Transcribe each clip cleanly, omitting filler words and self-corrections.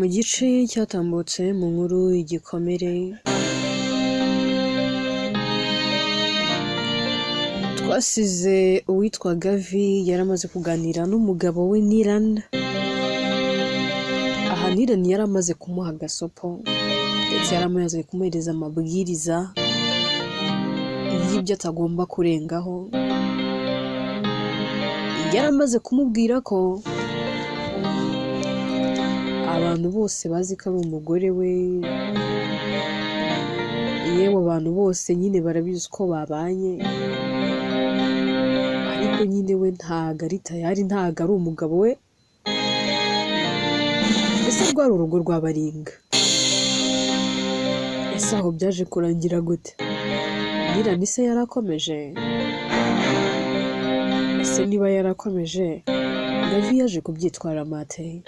Mu gice cyatambutse mu nkuru igikomere twasize uwitwa Gavi yaramaze kuganira n'umugabo we Niran. Aha Niran yaramaze kumuha agasopo ndetse yaramaze kumuhereza amabwiriza y'ibyo atagomba kurengaho. Yaramaze kumubwira ko abantu bose bazi ko ari umugore we, yewe abantu bose nyine barabizi ko babanye, ariko nyine we ntago ari tayari, ntago ari umugabo we. Ese rwari urugo rw'abaringa? Ese aho byaje kurangira gute? Niran se yarakomeje? Ese niba yarakomeje Gavi yaje kubyitwara mate?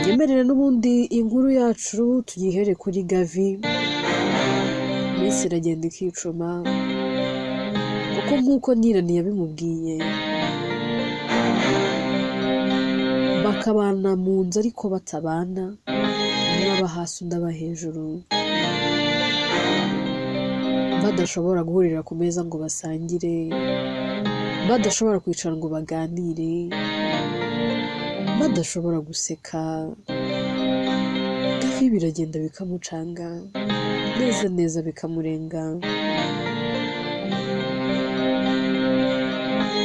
Ngemerera n'ubundi inkuru yacu tuyihere kuri Gavi. Iminsi iragenda ikicuma kuko nk'uko Niran yabimubwiye bakabana mu nzu ariko batabana, umwe aba hasi undi aba hejuru, badashobora guhurira ku meza ngo basangire, badashobora kwicara ngo baganire, badashobora guseka. Gavi biragenda bikamucanga neza neza bikamurenga,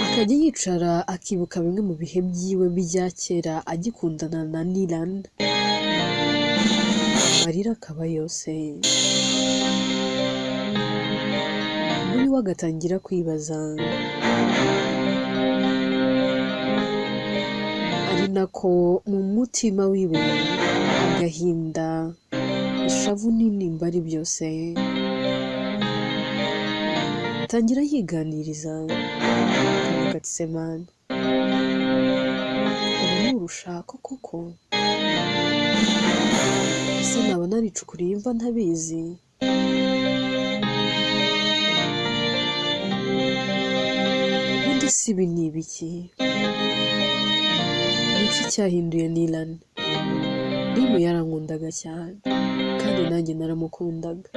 akajya yicara akibuka bimwe mu bihe byiwe bya kera agikundana na Niran, amarira akaba yose muri we agatangira kwibaza, ari nako mu mutima wiwe agahinda, ishavu n'intimba ari byose atangira yiganiriza akavuga ati se mani, ubu ni urushako koko? Ese naba naricukuriye imva ntabizi? Ubundi si ibi ni ibiki? Niki cyahinduye Niran? Nimu yarankundaga cyane kandi nanjye naramukundaga.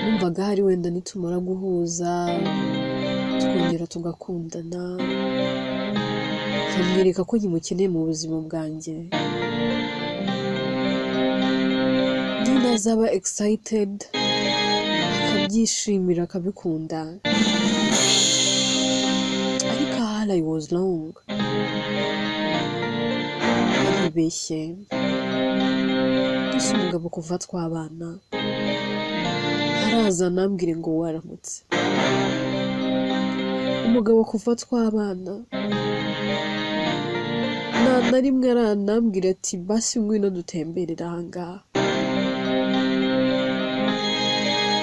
Numvaga hari wenda nitumara guhuza tukongera tugakundana, nkamwereka ko nkimukeneye mu buzima bwanjye, nyine azaba excited akabyishimira akabikunda. Ariko ahari I was wrong, yaribeshye. Gusa umugabo kuva twabana araza anambwire ngo waramutse, umugabo kuva twabana nta na rimwe aranambwira ati basi ngwino dutemberera ahangaha.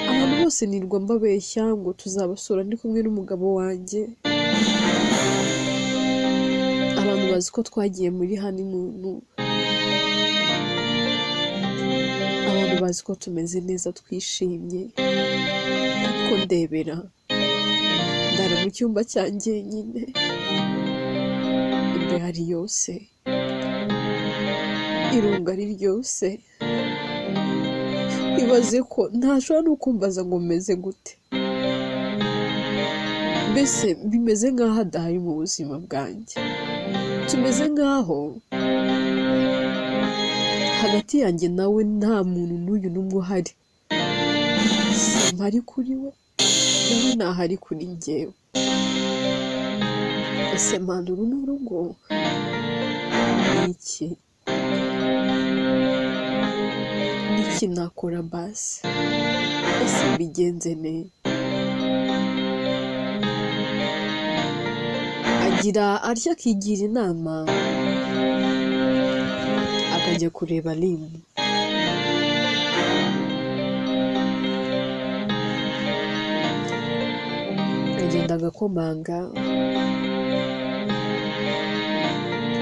Abantu bose nirwa mbabeshya ngo tuzabasura ndi kumwe n'umugabo wanjye, abantu bazi ko twagiye muri honeymoon, abantu bazi ko tumeze neza twishimye, ariko ndebera ndara mu cyumba cyanjye nyine, imbeho ari yose, irunga ari ryose. Ibaze ko ntashobora no kumbaza ngo meze gute, mbese bimeze nk'aho adahari mu buzima bwanjye. Tumeze nk'aho hagati yanjye nawe nta muntu n'uyu n'umwe uhari. Simpari kuri we, nawe ntahari kuri njyewe. Ese mpande uru ni urugo? Ni iki? Ni iki nakora basi? Ese mbigenze ne? Agira atya akigira inama, akajya kureba Limu. Agenda agakomanga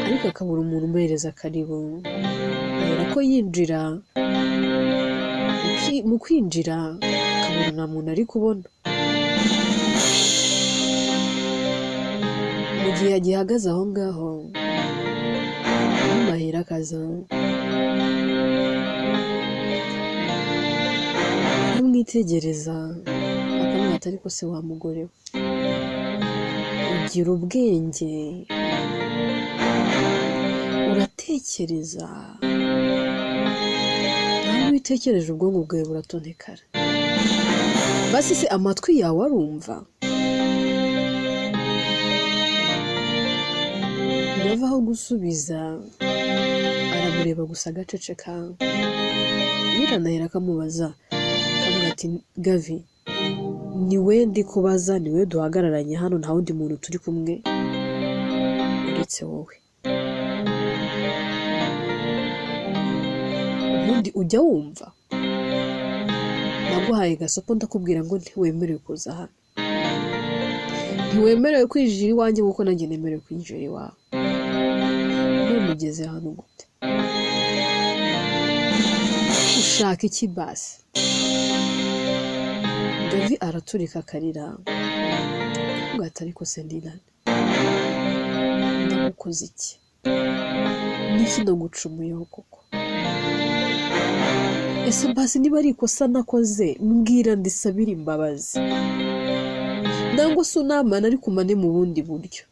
ariko akabura umuntu umuhereza karibu. Ahera ko yinjira, mu kwinjira akabona nta muntu ari kubona. Mu gihe agihagaze aho ngaho n'amahera akaza aramwitegereza akamwata, ariko se wa mugore we ugira ubwenge, uratekereza, ntabwo witekereje ubwonko bwawe buratonekara, basi se amatwi yawe arumva? yavaho gusubiza aramureba gusa agaceceka. Nyiranahera akamubaza akavuga ati Gavi, ni we ndi kubaza, ni we duhagararanye hano, nta wundi muntu turi kumwe uretse wowe. ubundi ujya wumva? naguhaye gasopo ndakubwira ngo ntiwemerewe kuza hano, ntiwemerewe kwinjira iwanjye kuko nanjye nemerewe kwinjira iwawe. none ugeze hano gute? ushaka iki basi? Gavi araturika akarira ugahita, ariko se Nilane ndagukoze iki? niki nagucumuyeho koko? ese basi niba ari ikosa nakoze mbwira ndisabire imbabazi, nangwa se unamana ariko umane mu bundi buryo,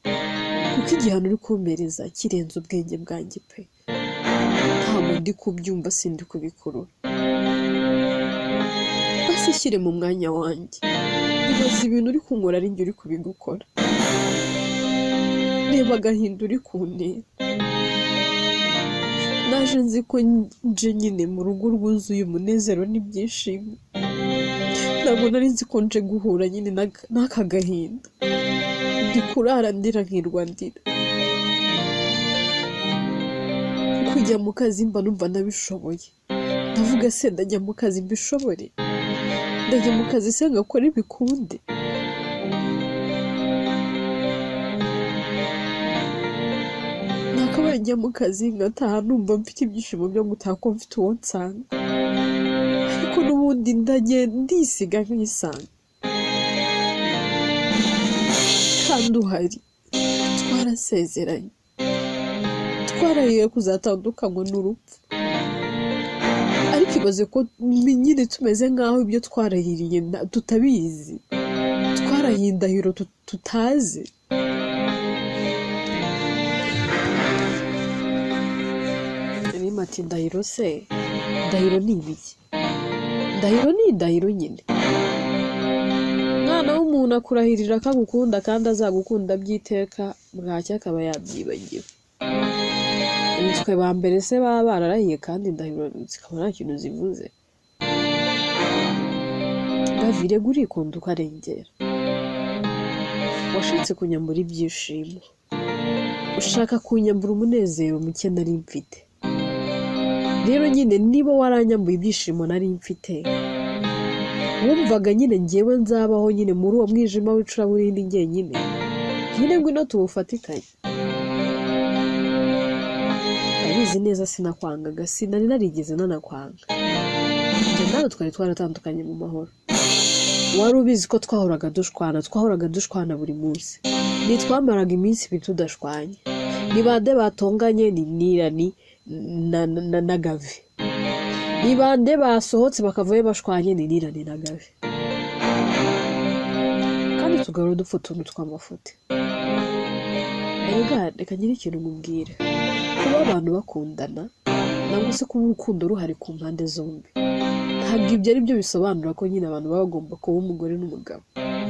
kuko igihano uri kumpereza kirenze ubwenge bwanjye pe, ntabwo ndi kubyumva, sindi kubikurura. basi shyire mu mwanya wanjye, ibaze ibintu uri kunkora ari njye uri kubigukora, reba agahinda uri kuntera. naje nzi ko nje nyine mu rugo rwuzuye umunezero n'ibyishimo, ntabwo nari nzi ko nje guhura nyine n'aka gahinda, ndi kurara ndira nkirwa ndira. kujya mu kazi mba numva nabishoboye, ndavuga se ndajya mu kazi mbishobore, ndajya mu kazi se ngakora ibikunde. nakabaye njya mu kazi ngataha numva mfite ibyishimo byo gutaha ko mfite uwo nsanga, ariko n'ubundi ndagenda ndisiga nkisanga. kandi uhari, twarasezeranye, twarahiye kuzatandukanywa n'urupfu, ariko ibaze ko nyine tumeze nk'aho ibyo twarahiriye tutabizi, twarahiye indahiro tutazi. ati ndahiro se, ndahiro ni ibiki? ndahiro ni indahiro nyine. mwana w'umuntu akurahirira ko agukunda kandi azagukunda by'iteka, bwacya akaba yabyibagiwe. twe ba mbere se baba bararahiye kandi indahiro zikaba nta kintu zivuze. Gavire urikunda ukarengera, washatse kunyambura ibyishimo, ushaka kunyambura umunezero muke nari mfite. rero nyine niba waranyambuye ibyishimo nari mfite, wumvaga nyine ngewe nzabaho nyine muri uwo mwijima w'icuraburindi njyenyine, nyine ngwino tuwufatikanye. abizi neza sinakwangaga, sinari narigeze nanakwanga, njye nawe twari twaratandukanye mu mahoro. wari ubizi ko twahoraga dushwana buri munsi, ntitwamaraga iminsi ibiri tudashwanye. ni bande batonganye? ni Nirani na Gavi. ni bande basohotse bakavayo bashwanye? ni Nirani na Gavi. kandi tugarura dupfa utuntu tw'amafuti. reka ngire ikintu nkubwire, kuba abantu bakundana nangwa se kuba urukundo ruhari ku mpande zombi, ntabwo ibyo ari byo bisobanura ko nyine abantu baba bagomba kuba umugore n'umugabo.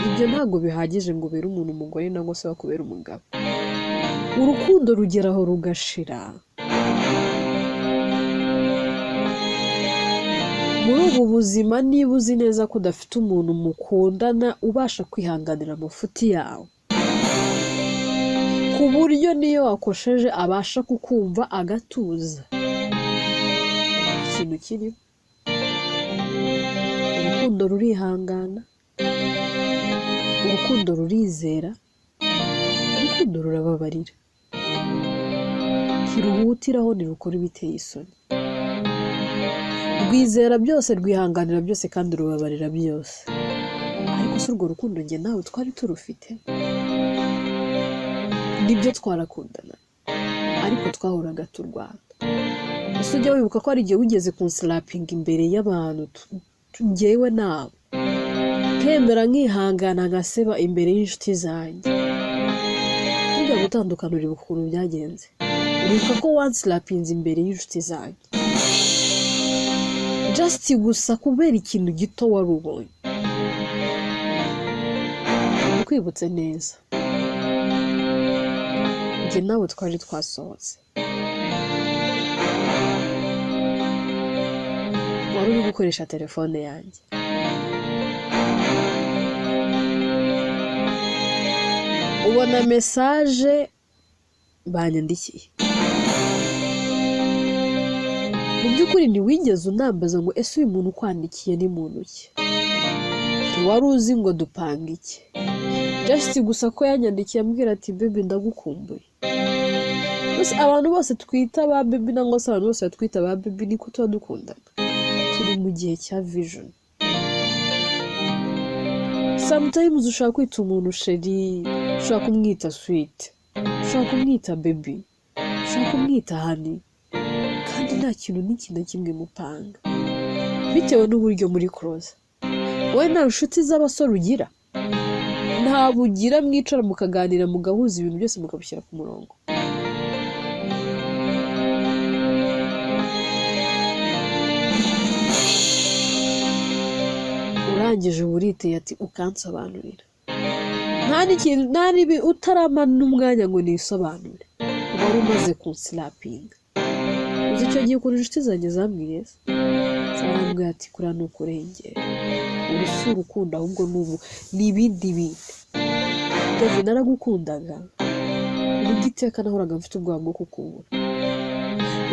ibyo ntabwo bihagije ngo ubere umuntu umugore nangwa se bakubera umugabo. urukundo rugeraho rugashira. muri ubu buzima niba uzi neza ko udafite umuntu mukundana ubasha kwihanganira amafuti yawe, ku buryo niyo wakosheje abasha kukumva agatuza, ikintu kirimo. urukundo rurihangana, urukundo rurizera, urukundo rurababarira, ntiruhutiraho ntirukora ibiteye isoni. rwizera byose, rwihanganira byose kandi rubabarira byose. ariko si urwo rukundo njye nawe twari turufite? nibyo twarakundana, ariko twahoraga turwana. Ese ujya wibuka ko hari igihe wigeze kunslapinga imbere y'abantu njyewe nawe kemera nkihangana ngaseba imbere y'inshuti zanjye tujya gutandukana uribuka ukuntu byagenze uribuka ko wanslapinze imbere y'inshuti zanjye just gusa kubera ikintu gito wari ubonye kwibutse neza njye nawe twari twasohotse wari uri gukoresha telefone yanjye ubona message banyandikiye mu by'ukuri ntiwigeze unambaza ngo ese uyu muntu ukwandikiye ni muntu ki ntiwari uzi ngo dupanga iki just gusa ko yanyandikiye ambwira ati baby ndagukumbuye. Bose abantu bose twita ba baby nangwa se abantu bose twita ba baby niko tuba dukundana turi mu gihe cya vision. Sometimes ushaka kwita umuntu sheri, ushaka kumwita sweet, ushaka kumwita baby, ushaka kumwita honey, kandi nta kintu n'ikindi kimwe mupanga bitewe n'uburyo muri close. Wowe nta nshuti z'abasore ugira, nta bugira mwicara mukaganira mugahuza ibintu byose mukabishyira ku murongo. Urangije uburiteye ati ukansobanurira nta n'ikintu nta nibi utaramana n'umwanya ngo nisobanure wari umaze kunslapinga. Uzi icyo gihe ukuntu inshuti zanjye zambwiye zarambwira ati kuriya ni ukurengera urusi urukundo ahubwo n'ubu ni ibindi bindi. David naragukundaga uburyo iteka nahoraga mfite ubwoba bwo kukubura.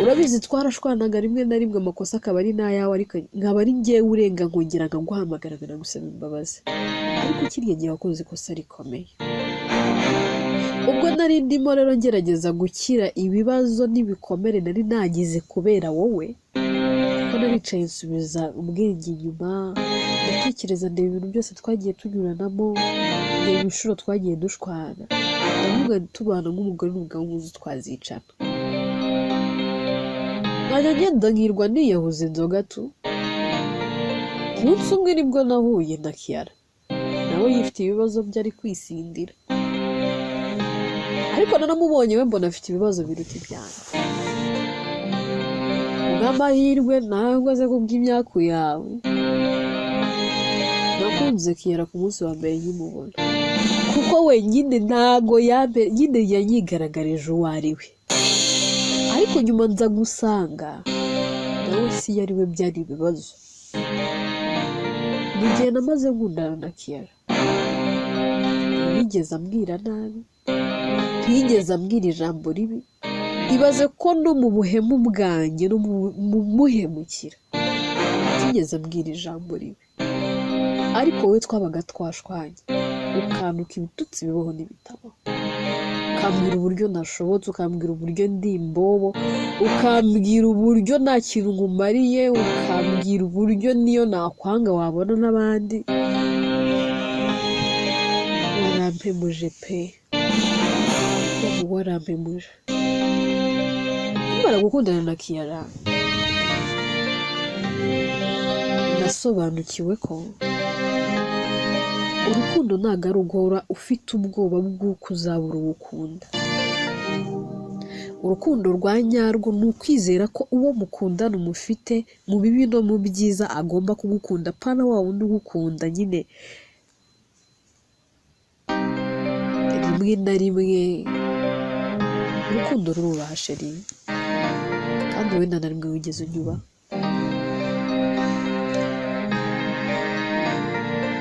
Urabizi twarashwanaga rimwe na rimwe amakosa akaba ari n'ayawe ariko nkaba ari njyewe urenga nkongera nkaguhamagara gusaba imbabazi ariko kirya gihe wakoze ikosa rikomeye. Ubwo nari ndimo rero ngerageza gukira ibibazo n'ibikomere nari nagize kubera wowe ko naricaye nsubiza ubwenge inyuma ndatekereza ndeba ibintu byose twagiye tunyuranamo ndeba inshuro twagiye dushwana ndavuga tubana nk'umugore n'umugabo muzi twazicana. Nkajya ngenda nkirwa niyahuza inzoga tu. Umunsi umwe nibwo nahuye na Kiara nawe yifite ibibazo byari kwisindira ariko naramubonye we mbona afite ibibazo biruta ibyanjye. Ubw'amahirwe ntabwo aze kubw'imyaku yawe nakunze Kiara ku munsi wa mbere nkimubona kuko wenyine ntago nyine yanyigaragarije uwo ari we ariko nyuma nza gusanga nawe si yari we byari ibibazo. Mu gihe namaze nkundana na Kiara ntiyigeze ambwira nabi, ntiyigeze ambwira ijambo ribi. Ibaze ko no mu buhemu bwanjye no mu muhemukira ntiyigeze ambwira ijambo ribi ariko we twabaga twashwanye ukantuka ibitutsi bibaho n'ibitabaho ukambwira uburyo nashobotse, ukambwira uburyo ndi imbobo, ukambwira uburyo nta kintu nkumariye, ukambwira uburyo niyo nakwanga wabona n'abandi. Warampemuje pe, warampemuje. Nimara gukundana na Kiara nasobanukiwe ko urukundo ntabwo ari uguhora ufite ubwoba bw'uko uzabura uwukunda. Urukundo rwa nyarwo ni ukwizera ko uwo mukundana umufite mu bibi no mu byiza agomba kugukunda pana wa wundi ugukunda nyine rimwe na rimwe. Urukundo rurubaha sheri kandi wenda na rimwe wigeze unyuba.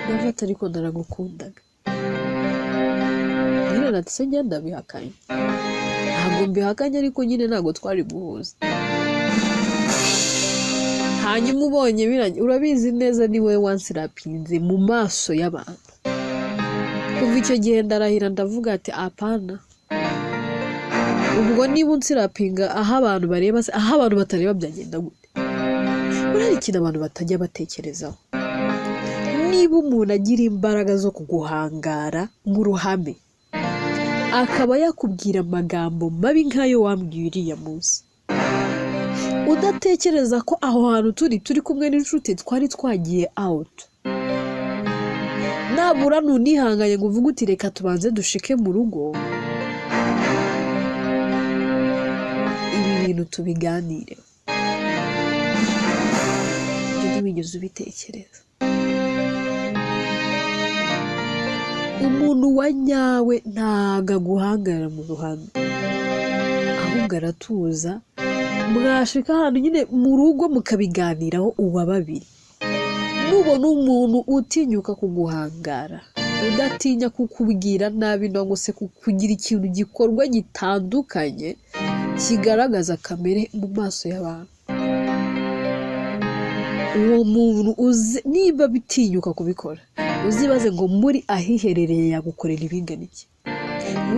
Nafata ariko naragukundaga nyine natse ngenda bihakanye ntabwo mbihakanye ariko nyine ntabwo twari guhuza. Hanyuma ubonye biranye urabizi neza ni wowe wansirapinze mu maso y'abantu. Kuva icyo gihe ndarahira ndavuga ati apana, ubwo niba unsirapinga aho abantu bareba aho abantu batareba byagenda gute? Urari ikintu abantu batajya batekerezaho. Niba umuntu agira imbaraga zo kuguhangara mu ruhame akaba yakubwira amagambo mabi nk'ayo wambwiye uriya munsi, udatekereza ko aho hantu turi kumwe n'inshuti twari twagiye out, nabura nunihanganye ngo uvuge uti reka tubanze dushike mu rugo, ibi bintu tubiganire. Ibyo ntiwigeze ubitekereza. Umuntu wa nyawe ntago aguhangara mu ruhame, ahubwo aratuza, mwashika ahantu nyine mu rugo mukabiganiraho uwa babiri. Nubona umuntu utinyuka kuguhangara, udatinya kukubwira nabi ngo se kugira ikintu gikorwa gitandukanye kigaragaza kamere mu maso y'abantu, uwo muntu niba bitinyuka kubikora, uzibaze ngo muri ahiherereye yagukorera ibingana iki.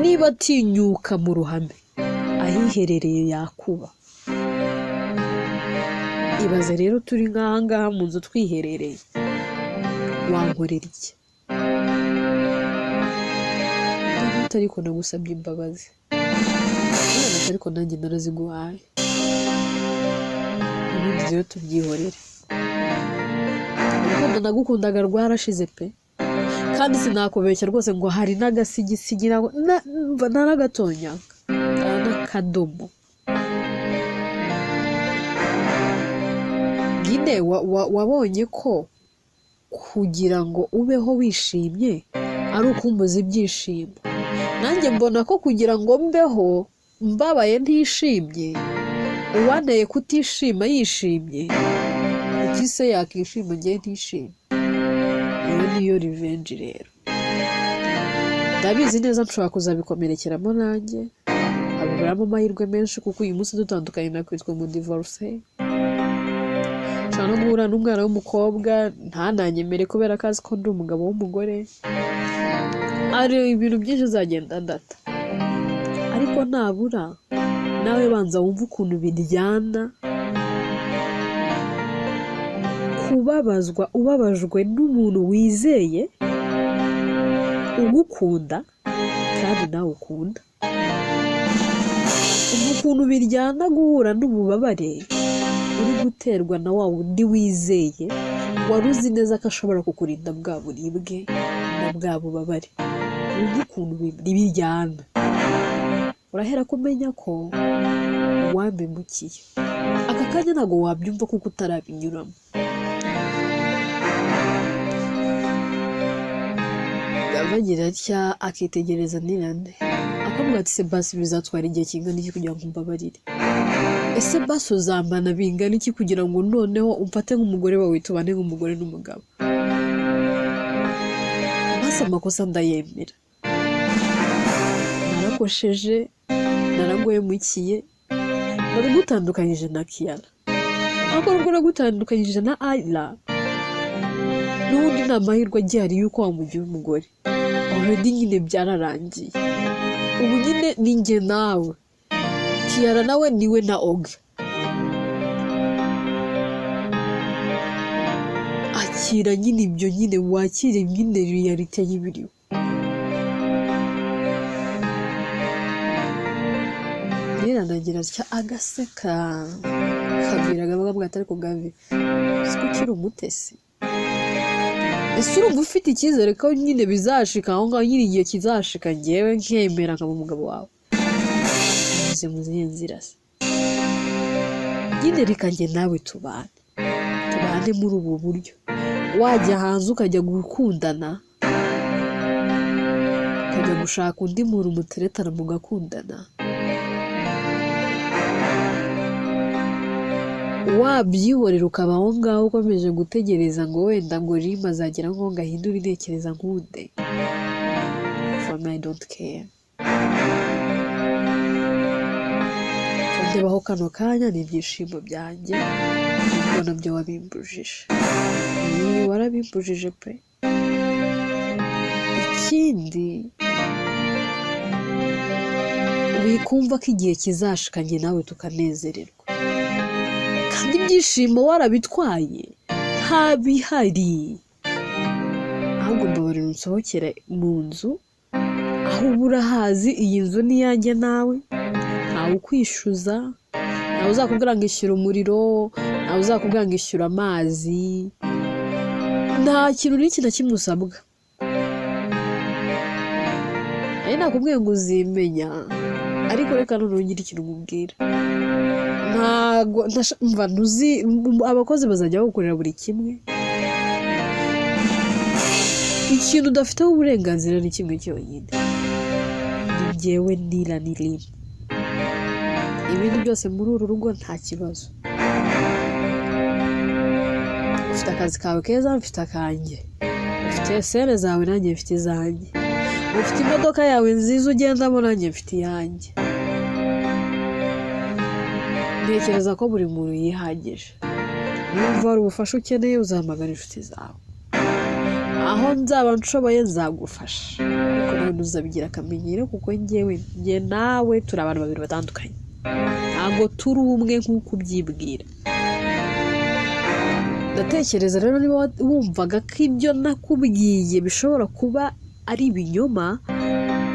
Niba atinyuka mu ruhame, ahiherereye yakuba. Ibaze rero turi nk'ahangaha mu nzu twiherereye, wankorera iki? Ariko nagusabye imbabazi, ariko nanjye naraziguhaye, ibindi rero tubyihorere. Urukundo nagukundaga rwarashize pe, kandi sinakubeshya rwose ngo hari n'agasigisigi ntaragatonyaga n'akadomo. Nyine wabonye ko kugira ngo ubeho wishimye ari ukumbuza ibyishimo. Nanjye mbona ko kugira ngo mbeho mbabaye ntishimye, uwanteye kutishima yishimye, kuki se yakishima njye ntishimye? Iyo niyo revenge rero. Ndabizi neza nshobora kuzabikomerekeramo nanjye, abiburamo amahirwe menshi, kuko uyu munsi dutandukanye nakwitwa mu divorce. Nshobora no guhura n'umwana w'umukobwa ntananyemere kubera ko azi ko ndi umugabo w'umugore. Ari ibintu byinshi uzagenda ndata, ariko nabura nawe banza wumve ukuntu biryana kubabazwa ubabajwe n'umuntu wizeye ugukunda kandi nawe ukunda. Ukuntu biryana guhura n'ububabare uri guterwa na wa wundi wizeye, wari uzi neza ko ashobora kukurinda bwa buribwe na bwa bubabare. Uzi ukuntu biryana, urahera kumenya ko wampemukiye. Aka kanya ntabwo wabyumva kuko utarabinyuramo. Bagira atya akitegereza Nirande, akavuga ati se basi bizatwara igihe kingana iki kugira ngo umbabarire? Ese basi uzambana bingana iki kugira ngo noneho umfate nk'umugore wawe tubane nk'umugore n'umugabo? Basi amakosa ndayemera, narakosheje, naraguhemukiye, naragutandukanyije na Kiara, ariko nubwo nagutandukanyije na Ayla, n'ubundi nta mahirwe agihari yuko wamugira umugore. Already nyine byararangiye, ubu nyine ni njye nawe, Kiara nawe niwe na Oga. Akira nyine ibyo, nyine wakire nyine reality y'ibiriho. Rero anagira atya agaseka, kabwira akavuga ati ariko Gavi, siko ukiri umutesi? Ese urumva ufite icyizere ko nyine bizashika aho ngaho, nyine igihe kizashika njyewe nkemera nkaba umugabo wawe? Bize mu zihe nzira se? Nyine reka njye nawe tubane muri ubu buryo. Wajya hanze ukajya gukundana, ukajya gushaka undi muntu muteretana mugakundana, wabyihorera ukaba aho ngaho ukomeje gutegereza ngo wenda ngo Rima azagera ngo ngahindure intekereza nkunde. For me I don't care. Ndebaho kano kanya n'ibyishimo byanjye, ubwo nabyo wabimbujije. Warabimbujije pe. Ikindi wikumva ko igihe kizashikanye nawe tukanezererwa, kandi ibyishimo warabitwaye ntabihari. Ahubwo mbabarira unsohokere mu nzu aho aho ubura hazi iyi nzu ni yanjye nawe, ntawe ukwishyuza, ntawe uzakubwira ngo ishyura umuriro, ntawe uzakubwira ngo ishyura amazi, nta kintu n'iki na kimwe usabwa. Ari nakubwiye ngo uzimenya, ariko reka none ugire ikintu umubwira. Ntago mva ntuzi, abakozi bazajya bagukorera buri kimwe. Ikintu udafiteho uburenganzira ni kimwe cyonyine, ni njyewe Nila Nilima. Ibindi byose muri uru rugo nta kibazo. Ufite akazi kawe keza, mfite akanjye. Ufite sene zawe, nanjye mfite izanjye. Ufite imodoka yawe nziza ugendamo, nanjye mfite iyanjye. Ntekereza ko buri muntu yihagije. Niba hari ubufasha ukeneye uzahamagara inshuti zawe. Aho nzaba nshoboye nzagufasha, ariko nawe ntuzabigira akamenyero, kuko njye nawe turi abantu babiri batandukanye, ntabwo turi umwe nk'uko ubyibwira. Ndatekereza rero niba wumvaga ko ibyo nakubwiye bishobora kuba ari ibinyoma,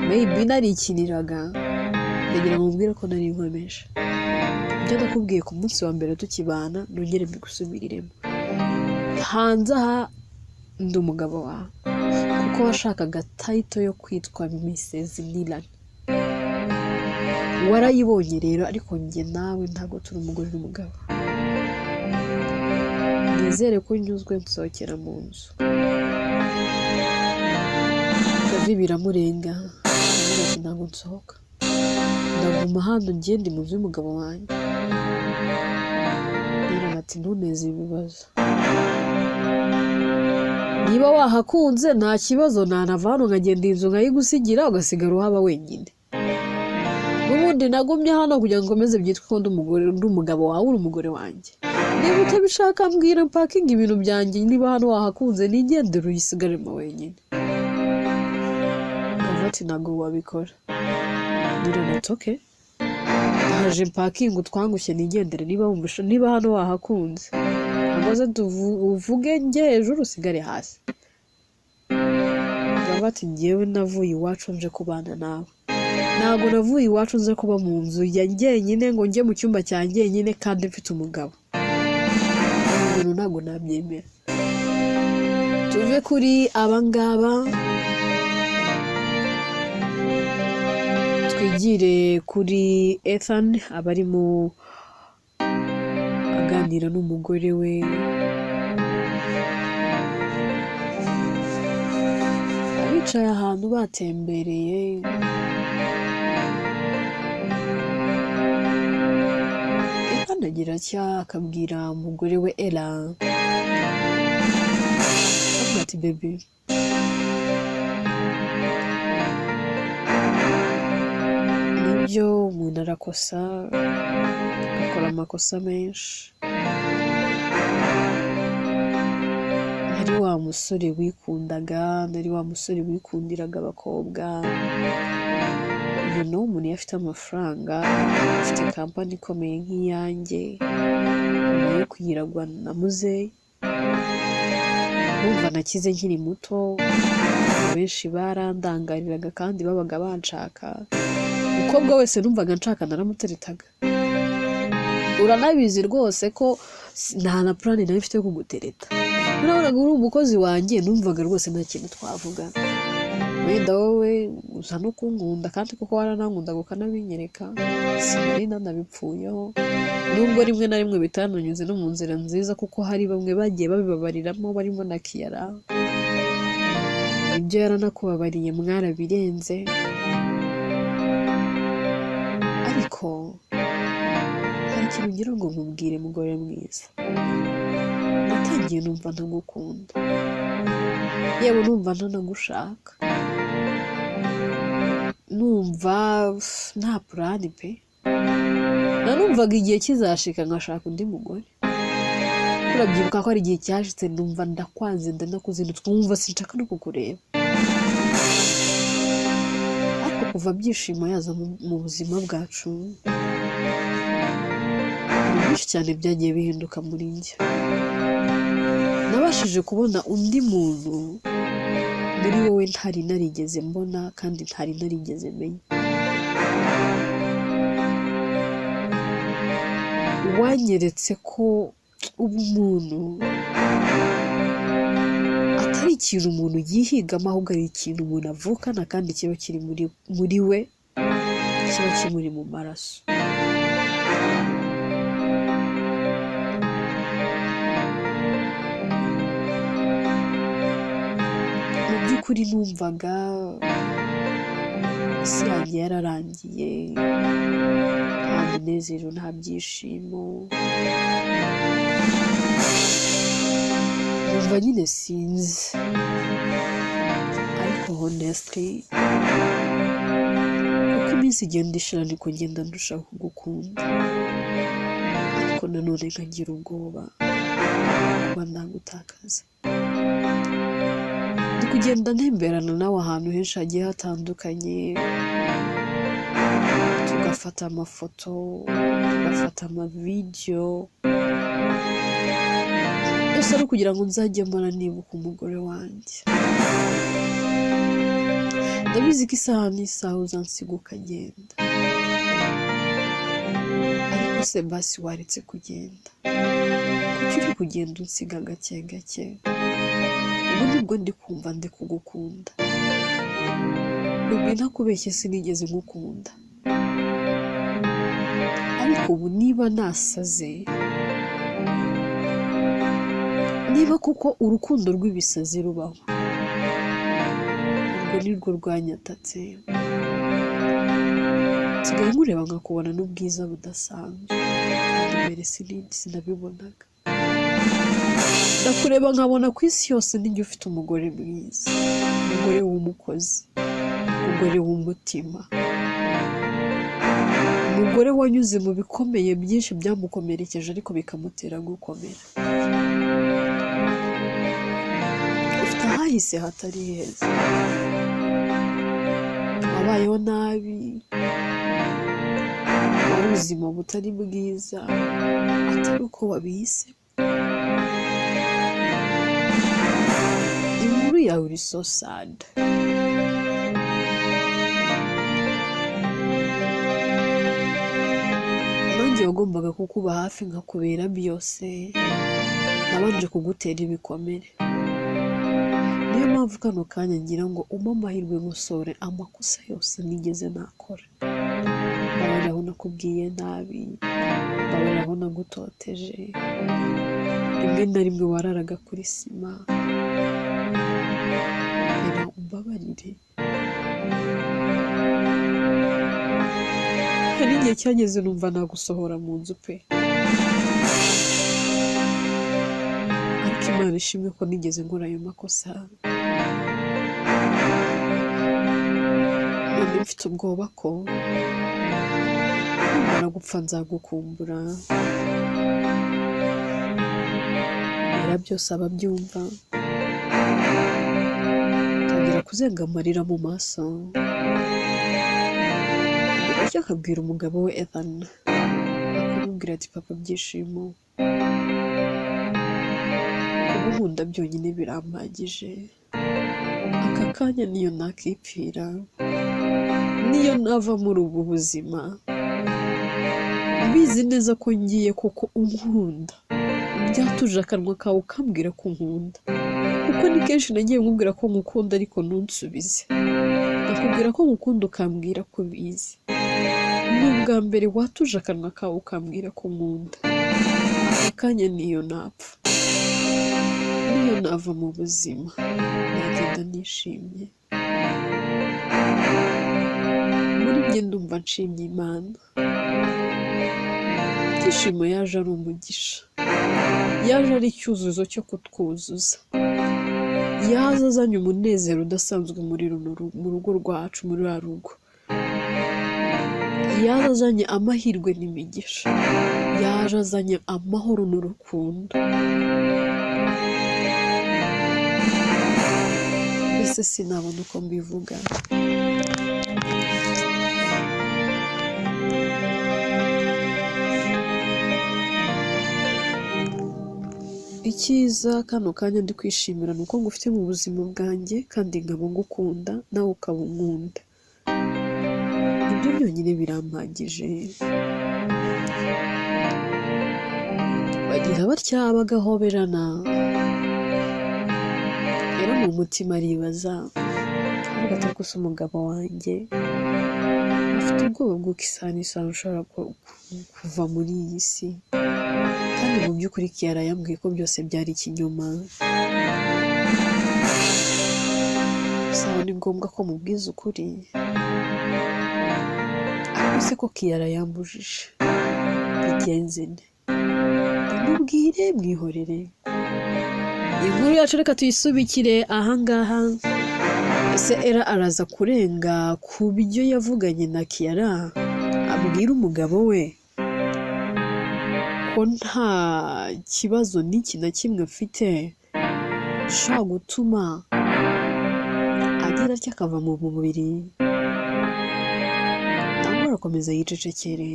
maybe narikiniraga, ndagira ngo mbwire ko nari nkomeje. Ibyo nakubwiye ku munsi wa mbere tukibana nongere mbigusubiriremo. Hanze aha ndi umugabo wawe, kuko washakaga title yo kwitwa Mrs. Nila. Warayibonye rero, ariko njye nawe ntabwo turi umugore n'umugabo. Nizere ko nyuzwe nsohokera mu nzu. Davi biramurenga, ati ntabwo nsohoka, ndaguma hano njye ndi mu nzu y'umugabo wanjye. Nira ati ntuneze ibibazo, niba wahakunze nta kibazo, nanava hano nkagenda inzu nkayigusigira ugasigara uhaba wenyine. N'ubundi nagumye hano kugira ngo nkomeze byitwe ko ndi umugabo wawe, uri umugore wanjye. Niba utabishaka mbwira mpakinga ibintu byanjye, niba hano wahakunze nigendere uyisigaremo wenyine. Ati ntabwo wabikora. Ngira nati okay, haje mpakinga utwangushye nigendere, niba hano wahakunze amaze uvuge njye hejuru usigare hasi. Ati njyewe navuye iwacu nje kubana nawe, ntabwo navuye iwacu nze kuba mu nzu ya njyenyine ngo njye mu cyumba cya njyenyine kandi mfite umugabo. Ibintu ntabwo nabyemera. Tuve kuri abangaba twigire kuri Ethan, abarimo aganira n'umugore we. Bicaye ahantu batembereye, Ethan agira atya akabwira umugore we Ella, ati baby, nibyo umuntu arakosa, agakora amakosa menshi. Nari wa musore wikundaga, nari wa musore wikundiraga abakobwa. Umuntu iyo afite amafaranga, afite kampani ikomeye nk'iyanjye, nyuma yo kuyiragwa na muzeyi, numva nakize nkiri muto, benshi barandangariraga kandi babaga banshaka. Umukobwa wese numvaga nshaka naramuteretaga. Uranabizi rwose ko nta na plan nari mfite yo kugutereta. Nabonaga uri umukozi wanjye, numvaga rwose nta kintu twavuga. Wenda wowe uza no kunkunda, kandi kuko waranankundaga ukanabinyereka, sinari nanabipfuyeho. Nubwo rimwe na rimwe bitananyuze no mu nzira nziza, kuko hari bamwe bagiye babibabariramo barimo na Kiyara. Ibyo yaranakubabariye mwarabirenze. Ariko hari ikintu ngira ngo nkubwire mugore mwiza, natangiye numva ntagukunda, yewe numva ntanagushaka, numva nta plan pe. Nanumvaga igihe kizashika ngashaka undi mugore. Urabyibuka ko ari igihe cyashitse numva ndakwanze, ndanakuzindutswe, numva sinshaka no kukureba. Ariko kuva byishimo yaza mu buzima bwacu, byinshi cyane byagiye bihinduka muri njye. Nabashije kubona undi muntu muri wowe ntari narigeze mbona kandi ntari narigeze menya. Wanyeretse ko ubumuntu atari ikintu umuntu yihigamo, ahubwo ari ikintu umuntu avukana kandi kiba kiri muri we, kiba kimuri mu maraso. Mu by'ukuri numvaga isi yanjye yararangiye, nta munezero, nta byishimo, numva nyine sinzi. Ariko honestly, uko iminsi igenda ishira niko ngenda ndushaho kugukunda, ariko nanone nkagira ubwoba kuba ndagutakaza. Ndi kugenda ntemberana nawe ahantu henshi hagiye hatandukanye, tugafata amafoto, tugafata amavideyo, byose ari ukugira ngo nzajye mbona nibuka umugore wanjye. Ndabizi ko isaha n'isaha uzansiga ukagenda, ariko se basi waretse kugenda? Kuki uri kugenda unsiga gake gake? Ubu nibwo ndi kumva ndi kugukunda. Nubwo ntakubeshye sinigeze ngukunda, ariko ubu niba nasaze, niba kuko urukundo rw'ibisazi rubaho, urwo nirwo rwanyatatse, nsigaye nkureba nkakubona n'ubwiza budasanzwe, kandi mbere sinabibonaga. Ndakureba nkabona ku isi yose ninjye ufite umugore mwiza, umugore w'umukozi, umugore w'umutima, umugore wanyuze mu bikomeye byinshi byamukomerekeje ariko bikamutera gukomera. Ufite ahahise hatari heza, wabayeho nabi, wari ubuzima butari bwiza, atari uko wabihise. Inkuru yawe iri so sad. Nanjye wagombaga kukuba hafi nkakubera byose, nabanje kugutera ibikomere. Niyo mpamvu kano kanya ngira ngo umpe amahirwe nkosore amakosa yose nigeze nakora. Mbabarira aho nakubwiye nabi, mbabarira aho nagutoteje, rimwe na rimwe wararaga kuri sima, umbabarire. Hari igihe cyageze numva nagusohora mu nzu pe, ariko Imana ishimwe ko nigeze nkora ayo makosa. None mfite ubwoba ko nimara gupfa nzagukumbura, era byose ababyumva tangira kuzenga amarira mu maso. Birashya akabwira umugabo we Ethan, akamubwira ati papa byishimo, kuguhunda byonyine birampagije. Aka kanya niyo nakipfira, niyo nava muri ubu buzima, mbizi neza ko ngiye koko unkunda, byatuje akanwa kawe ukambwira ko unkunda. Kuko ni kenshi nagiye nkubwira ko ngukunda ariko ntunsubize, nakubwira ko ngukunda ukambwira ko bizi. Ni ubwa mbere watuje akanwa kawe ukambwira ko nkunda. Aka kanya niyo napfa, niyo nava mu buzima, nagenda nishimye. Muri njye ndumva nshimye Imana. Ibyishimo yaje ari umugisha, yaje ari icyuzuzo cyo kutwuzuza, yaje azanye umunezero udasanzwe mu rugo rwacu, muri rwa rugo. Yaje azanye amahirwe n'imigisha, yaje azanye amahoro n'urukundo. Mbese sinabona uko mbivuga. icyiza kano kanya ndi kwishimira ni uko ngufite mu buzima bwanjye kandi nkaba ngukunda nawe ukaba unkunda, ibyo byonyine birampagije. Bagira batya bagahoberana, rero mu mutima aribaza avuga ati gusa umugabo wanjye afite ubwoba bw'uko isaha ushobora kuva muri iyi si, kandi mu by'ukuri Kiara yambwiye ko byose byari ikinyoma. Gusa ni ngombwa ko mubwiza ukuri, ariko se ko Kiara yambujije bigenze nte? Mubwire mwihorere. Inkuru yacu reka tuyisubikire ahangaha. Ese Ella araza kurenga ku byo yavuganye na Kiara abwira umugabo we ko nta kibazo n'iki na kimwe afite gishobora gutuma agira atya akava mu mubiri, ntabwo arakomeza yicecekere.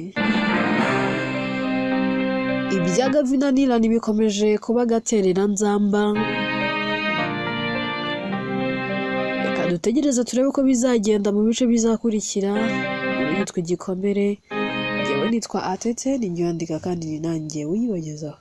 Ibya Gavin na Nillan bikomeje kuba gaterera nzamba, reka dutegereze turebe uko bizagenda mu bice bizakurikira. Nitwa Igikomere, njyewe nitwa Atete, ni njye wandika kandi ni nanjye wiyibagezaho.